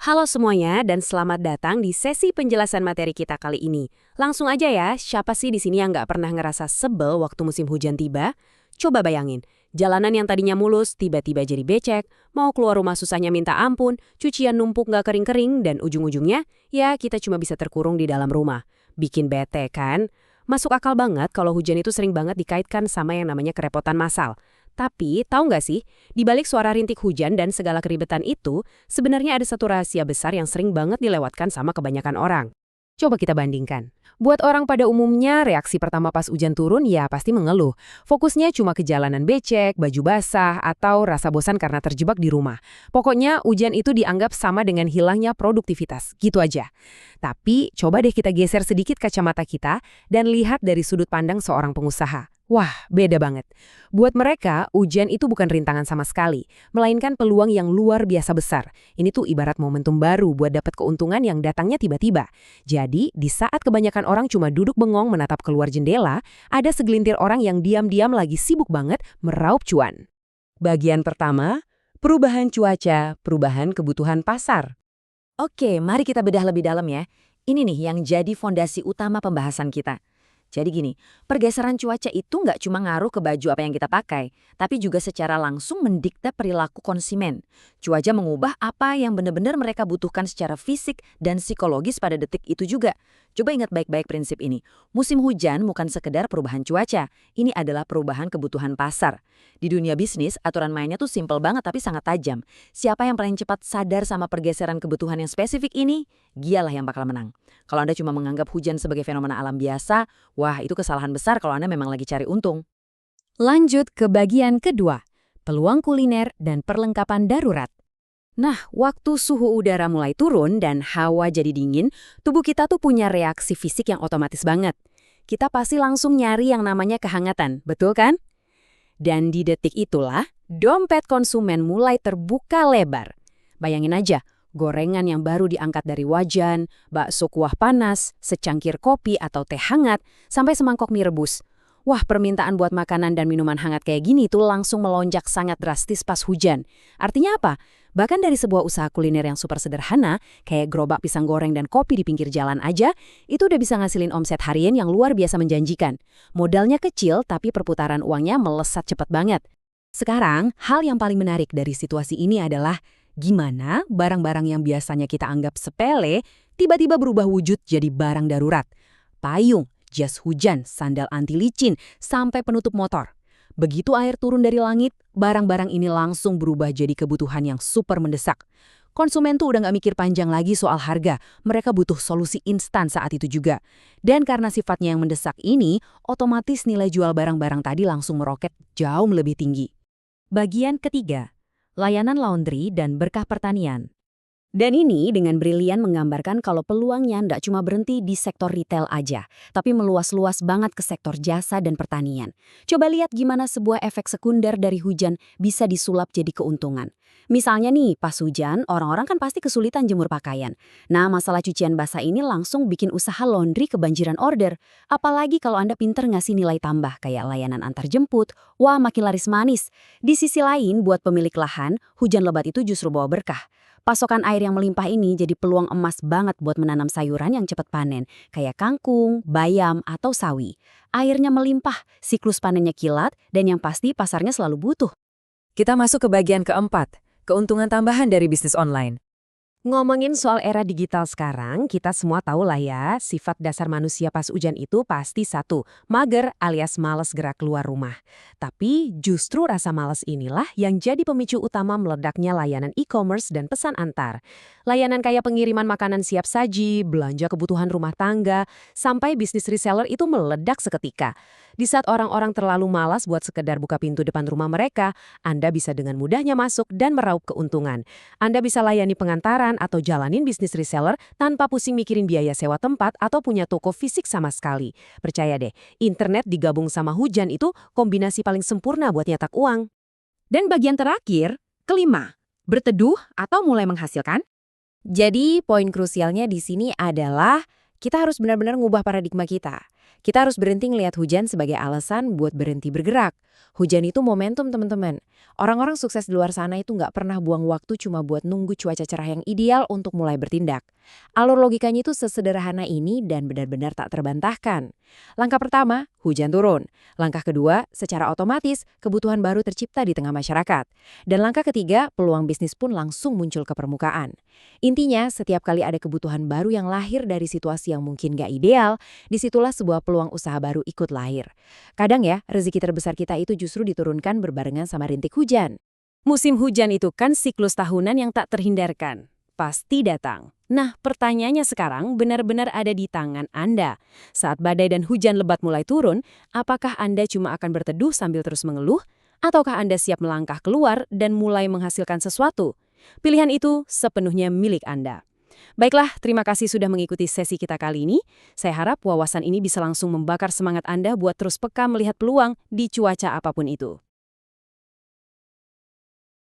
Halo semuanya dan selamat datang di sesi penjelasan materi kita kali ini. Langsung aja ya, siapa sih di sini yang nggak pernah ngerasa sebel waktu musim hujan tiba? Coba bayangin, jalanan yang tadinya mulus tiba-tiba jadi becek, mau keluar rumah susahnya minta ampun, cucian numpuk nggak kering-kering, dan ujung-ujungnya, ya kita cuma bisa terkurung di dalam rumah. Bikin bete kan? Masuk akal banget kalau hujan itu sering banget dikaitkan sama yang namanya kerepotan massal. Tapi, tahu nggak sih, di balik suara rintik hujan dan segala keribetan itu, sebenarnya ada satu rahasia besar yang sering banget dilewatkan sama kebanyakan orang. Coba kita bandingkan. Buat orang pada umumnya, reaksi pertama pas hujan turun ya pasti mengeluh. Fokusnya cuma ke jalanan becek, baju basah, atau rasa bosan karena terjebak di rumah. Pokoknya hujan itu dianggap sama dengan hilangnya produktivitas, gitu aja. Tapi coba deh kita geser sedikit kacamata kita dan lihat dari sudut pandang seorang pengusaha. Wah, beda banget. Buat mereka, hujan itu bukan rintangan sama sekali, melainkan peluang yang luar biasa besar. Ini tuh ibarat momentum baru buat dapat keuntungan yang datangnya tiba-tiba. Jadi, di saat kebanyakan orang cuma duduk bengong menatap keluar jendela, ada segelintir orang yang diam-diam lagi sibuk banget meraup cuan. Bagian pertama, perubahan cuaca, perubahan kebutuhan pasar. Oke, mari kita bedah lebih dalam ya. Ini nih yang jadi fondasi utama pembahasan kita. Jadi gini, pergeseran cuaca itu nggak cuma ngaruh ke baju apa yang kita pakai, tapi juga secara langsung mendikte perilaku konsumen. Cuaca mengubah apa yang benar-benar mereka butuhkan secara fisik dan psikologis pada detik itu juga. Coba ingat baik-baik prinsip ini. Musim hujan bukan sekedar perubahan cuaca, ini adalah perubahan kebutuhan pasar. Di dunia bisnis, aturan mainnya tuh simpel banget tapi sangat tajam. Siapa yang paling cepat sadar sama pergeseran kebutuhan yang spesifik ini, dialah yang bakal menang. Kalau Anda cuma menganggap hujan sebagai fenomena alam biasa, wah itu kesalahan besar kalau Anda memang lagi cari untung. Lanjut ke bagian kedua, peluang kuliner dan perlengkapan darurat. Nah, waktu suhu udara mulai turun dan hawa jadi dingin, tubuh kita tuh punya reaksi fisik yang otomatis banget. Kita pasti langsung nyari yang namanya kehangatan, betul kan? Dan di detik itulah, dompet konsumen mulai terbuka lebar. Bayangin aja, gorengan yang baru diangkat dari wajan, bakso kuah panas, secangkir kopi atau teh hangat, sampai semangkok mie rebus. Wah, permintaan buat makanan dan minuman hangat kayak gini tuh langsung melonjak sangat drastis pas hujan. Artinya apa? Bahkan dari sebuah usaha kuliner yang super sederhana, kayak gerobak pisang goreng dan kopi di pinggir jalan aja, itu udah bisa ngasilin omset harian yang luar biasa menjanjikan. Modalnya kecil, tapi perputaran uangnya melesat cepat banget. Sekarang, hal yang paling menarik dari situasi ini adalah gimana barang-barang yang biasanya kita anggap sepele, tiba-tiba berubah wujud jadi barang darurat. Payung, jas hujan, sandal anti licin, sampai penutup motor. Begitu air turun dari langit, barang-barang ini langsung berubah jadi kebutuhan yang super mendesak. Konsumen tuh udah nggak mikir panjang lagi soal harga, mereka butuh solusi instan saat itu juga. Dan karena sifatnya yang mendesak ini, otomatis nilai jual barang-barang tadi langsung meroket jauh lebih tinggi. Bagian ketiga, layanan laundry dan berkah pertanian. Dan ini dengan brilian menggambarkan kalau peluangnya tidak cuma berhenti di sektor retail aja, tapi meluas-luas banget ke sektor jasa dan pertanian. Coba lihat gimana sebuah efek sekunder dari hujan bisa disulap jadi keuntungan. Misalnya nih, pas hujan, orang-orang kan pasti kesulitan jemur pakaian. Nah, masalah cucian basah ini langsung bikin usaha laundry kebanjiran order. Apalagi kalau Anda pinter ngasih nilai tambah kayak layanan antar jemput, wah makin laris manis. Di sisi lain, buat pemilik lahan, hujan lebat itu justru bawa berkah. Pasokan air yang melimpah ini jadi peluang emas banget buat menanam sayuran yang cepat panen, kayak kangkung, bayam, atau sawi. Airnya melimpah, siklus panennya kilat, dan yang pasti pasarnya selalu butuh. Kita masuk ke bagian keempat, keuntungan tambahan dari bisnis online. Ngomongin soal era digital sekarang, kita semua tahu lah ya, sifat dasar manusia pas hujan itu pasti satu, mager alias malas gerak keluar rumah. Tapi justru rasa malas inilah yang jadi pemicu utama meledaknya layanan e-commerce dan pesan antar. Layanan kayak pengiriman makanan siap saji, belanja kebutuhan rumah tangga, sampai bisnis reseller itu meledak seketika. Di saat orang-orang terlalu malas buat sekedar buka pintu depan rumah mereka, Anda bisa dengan mudahnya masuk dan meraup keuntungan. Anda bisa layani pengantaran atau jalanin bisnis reseller tanpa pusing mikirin biaya sewa tempat atau punya toko fisik sama sekali. Percaya deh, internet digabung sama hujan itu kombinasi paling sempurna buat nyetak uang. Dan bagian terakhir, kelima, berteduh atau mulai menghasilkan. Jadi poin krusialnya di sini adalah kita harus benar-benar ngubah paradigma kita. Kita harus berhenti ngelihat hujan sebagai alasan buat berhenti bergerak. Hujan itu momentum, teman-teman. Orang-orang sukses di luar sana itu nggak pernah buang waktu cuma buat nunggu cuaca cerah yang ideal untuk mulai bertindak. Alur logikanya itu sesederhana ini dan benar-benar tak terbantahkan. Langkah pertama, hujan turun. Langkah kedua, secara otomatis kebutuhan baru tercipta di tengah masyarakat. Dan langkah ketiga, peluang bisnis pun langsung muncul ke permukaan. Intinya, setiap kali ada kebutuhan baru yang lahir dari situasi yang mungkin nggak ideal, disitulah sebuah peluang usaha baru ikut lahir. Kadang ya, rezeki terbesar kita itu justru diturunkan berbarengan sama rintik hujan. Musim hujan itu kan siklus tahunan yang tak terhindarkan. Pasti datang. Nah, pertanyaannya sekarang benar-benar ada di tangan Anda. Saat badai dan hujan lebat mulai turun, apakah Anda cuma akan berteduh sambil terus mengeluh? Ataukah Anda siap melangkah keluar dan mulai menghasilkan sesuatu? Pilihan itu sepenuhnya milik Anda. Baiklah, terima kasih sudah mengikuti sesi kita kali ini. Saya harap wawasan ini bisa langsung membakar semangat Anda buat terus peka melihat peluang di cuaca apapun itu.